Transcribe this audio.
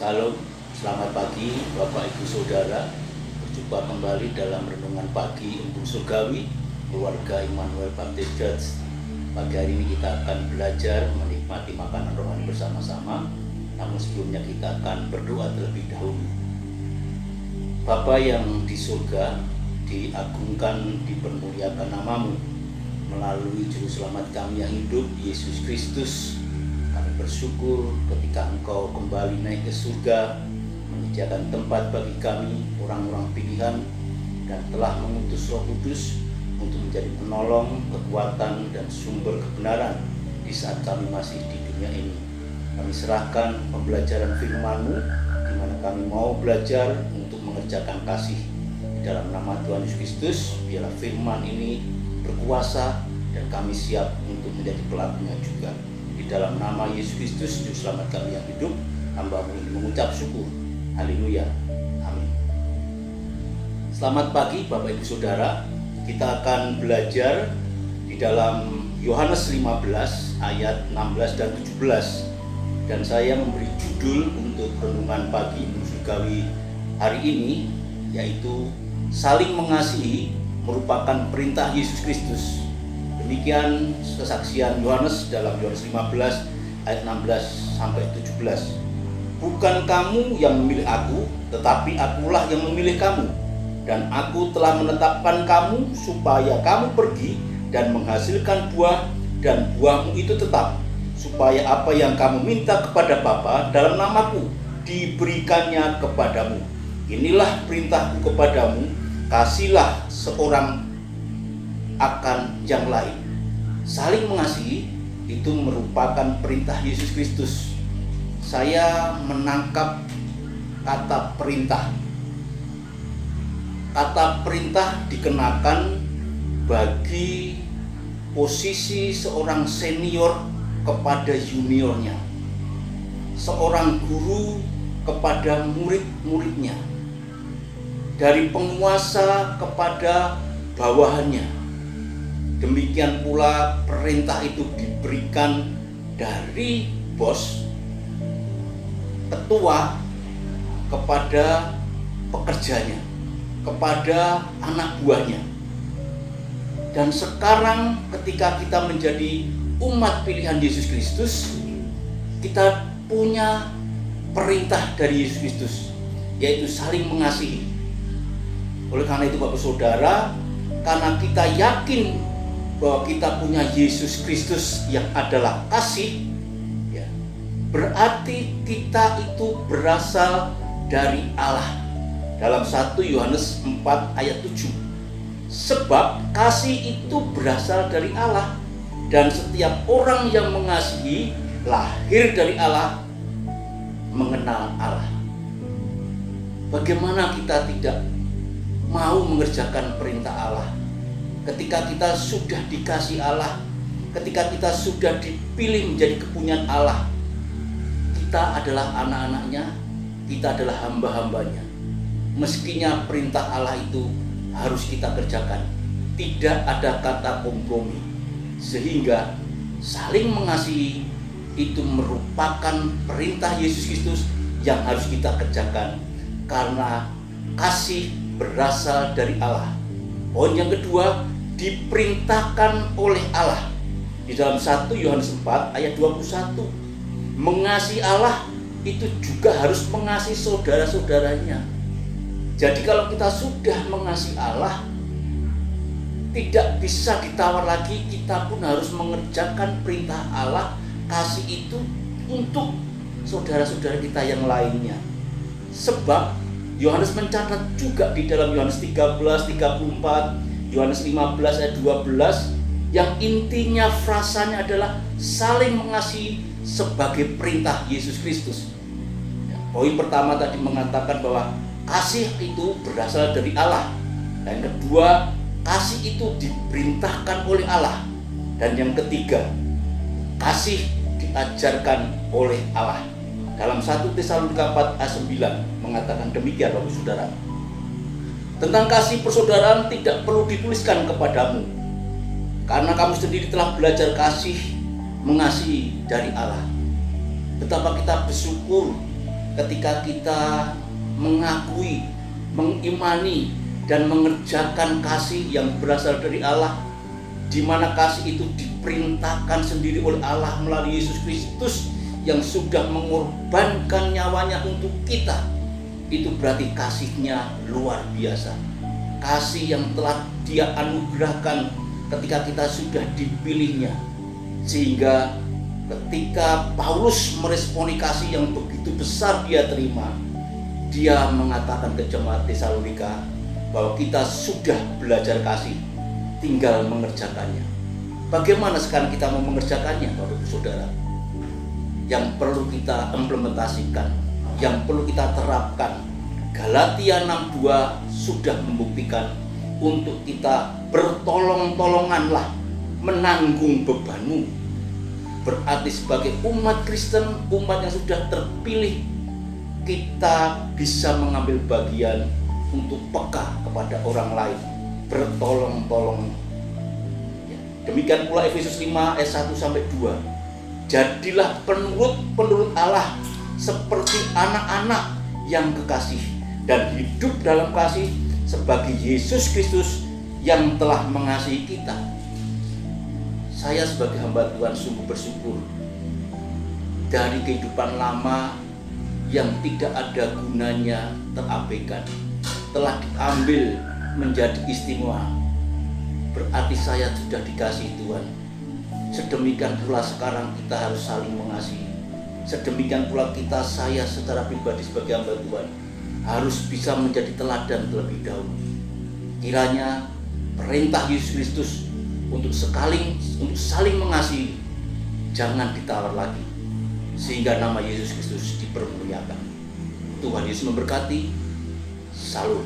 Salam, selamat pagi Bapak Ibu Saudara. Berjumpa kembali dalam renungan pagi Embun Surgawi Keluarga Immanuel Baptist Church. Pagi hari ini kita akan belajar menikmati makanan rohani bersama-sama. Namun sebelumnya kita akan berdoa terlebih dahulu. Bapa yang di surga, diagungkan, dipermuliakan namamu melalui Juru Selamat kami yang hidup, Yesus Kristus. Kami bersyukur ketika Engkau kembali naik ke surga, menyediakan tempat bagi kami, orang-orang pilihan, dan telah mengutus Roh Kudus untuk menjadi penolong, kekuatan, dan sumber kebenaran di saat kami masih di dunia ini. Kami serahkan pembelajaran firman-Mu, di mana kami mau belajar untuk mengerjakan kasih. Di dalam nama Tuhan Yesus Kristus, biarlah firman ini berkuasa dan kami siap untuk menjadi pelakunya juga. Di dalam nama Yesus Kristus, Juru Selamat kami yang hidup, hamba-Mu ini mengucap syukur. Haleluya. Amin. Selamat pagi Bapak Ibu Saudara. Kita akan belajar di dalam Yohanes 15 ayat 16 dan 17. Dan saya memberi judul untuk renungan pagi Embun Surgawi hari ini, yaitu saling mengasihi merupakan perintah Yesus Kristus. Demikian kesaksian Yohanes dalam Yohanes 15 ayat 16 sampai 17. Bukan kamu yang memilih aku, tetapi akulah yang memilih kamu. Dan aku telah menetapkan kamu supaya kamu pergi dan menghasilkan buah, dan buahmu itu tetap, supaya apa yang kamu minta kepada Bapa dalam namaku diberikannya kepadamu. Inilah perintahku kepadamu, kasihlah seorang akan yang lain. Saling mengasihi itu merupakan perintah Yesus Kristus. Saya menangkap kata perintah. Kata perintah dikenakan bagi posisi seorang senior kepada juniornya, seorang guru kepada murid-muridnya, dari penguasa kepada bawahannya. Demikian pula perintah itu diberikan dari bos, ketua kepada pekerjanya, kepada anak buahnya. Dan sekarang ketika kita menjadi umat pilihan Yesus Kristus, kita punya perintah dari Yesus Kristus, yaitu saling mengasihi. Oleh karena itu Bapak Saudara, karena kita yakin bahwa kita punya Yesus Kristus yang adalah kasih, ya, berarti kita itu berasal dari Allah. Dalam 1 Yohanes 4 ayat 7. Sebab kasih itu berasal dari Allah, dan setiap orang yang mengasihi lahir dari Allah, mengenal Allah. Bagaimana kita tidak mau mengerjakan perintah Allah ketika kita sudah dikasih Allah, ketika kita sudah dipilih menjadi kepunyaan Allah? Kita adalah anak-anaknya, kita adalah hamba-hambanya. Meskinya perintah Allah itu harus kita kerjakan, tidak ada kata kompromi. Sehingga saling mengasihi itu merupakan perintah Yesus Kristus yang harus kita kerjakan, karena kasih berasal dari Allah. Poin yang kedua, diperintahkan oleh Allah. Di dalam 1 Yohanes 4 ayat 21, mengasihi Allah itu juga harus mengasihi saudara-saudaranya. Jadi kalau kita sudah mengasihi Allah, tidak bisa ditawar lagi, kita pun harus mengerjakan perintah Allah. Kasih itu untuk saudara-saudara kita yang lainnya. Sebab Yohanes mencatat juga di dalam Yohanes 13, 34, Yohanes 15 ayat 12, yang intinya frasanya adalah saling mengasihi sebagai perintah Yesus Kristus. Poin pertama tadi mengatakan bahwa kasih itu berasal dari Allah. Dan yang kedua, kasih itu diperintahkan oleh Allah. Dan yang ketiga, kasih diajarkan oleh Allah. Dalam 1 Tesalonika 4 ayat 9 mengatakan demikian, Bapak Saudara. Tentang kasih persaudaraan tidak perlu dituliskan kepadamu, karena kamu sendiri telah belajar kasih mengasihi dari Allah. Betapa kita bersyukur ketika kita mengakui, mengimani, dan mengerjakan kasih yang berasal dari Allah, di mana kasih itu diperintahkan sendiri oleh Allah melalui Yesus Kristus yang sudah mengorbankan nyawanya untuk kita. Itu berarti kasihnya luar biasa. Kasih yang telah Dia anugerahkan ketika kita sudah dipilihnya. Sehingga ketika Paulus meresponi kasih yang begitu besar dia terima, dia mengatakan ke jemaat Tesalonika bahwa kita sudah belajar kasih, tinggal mengerjakannya. Bagaimana sekarang kita mau mengerjakannya, Bapak Ibu Saudara? Yang perlu kita implementasikan, yang perlu kita terapkan. Galatia 6:2 sudah membuktikan untuk kita bertolong-tolonganlah menanggung bebanmu. Berarti sebagai umat Kristen, umat yang sudah terpilih, kita bisa mengambil bagian untuk peka kepada orang lain, bertolong-tolong. Demikian pula Efesus 5 ayat 1-2. Jadilah penurut Allah seperti anak-anak yang kekasih, dan hidup dalam kasih sebagai Yesus Kristus yang telah mengasihi kita. Saya sebagai hamba Tuhan sungguh bersyukur dari kehidupan lama yang tidak ada gunanya terabaikan, telah diambil menjadi istimewa. Berarti saya sudah dikasihi Tuhan. Sedemikian pula sekarang kita harus saling mengasihi. Sedemikian pula saya secara pribadi sebagai hamba Tuhan harus bisa menjadi teladan terlebih dahulu. Kiranya perintah Yesus Kristus untuk saling mengasihi jangan ditawar lagi, sehingga nama Yesus Kristus dipermuliakan. Tuhan Yesus memberkati. Salam.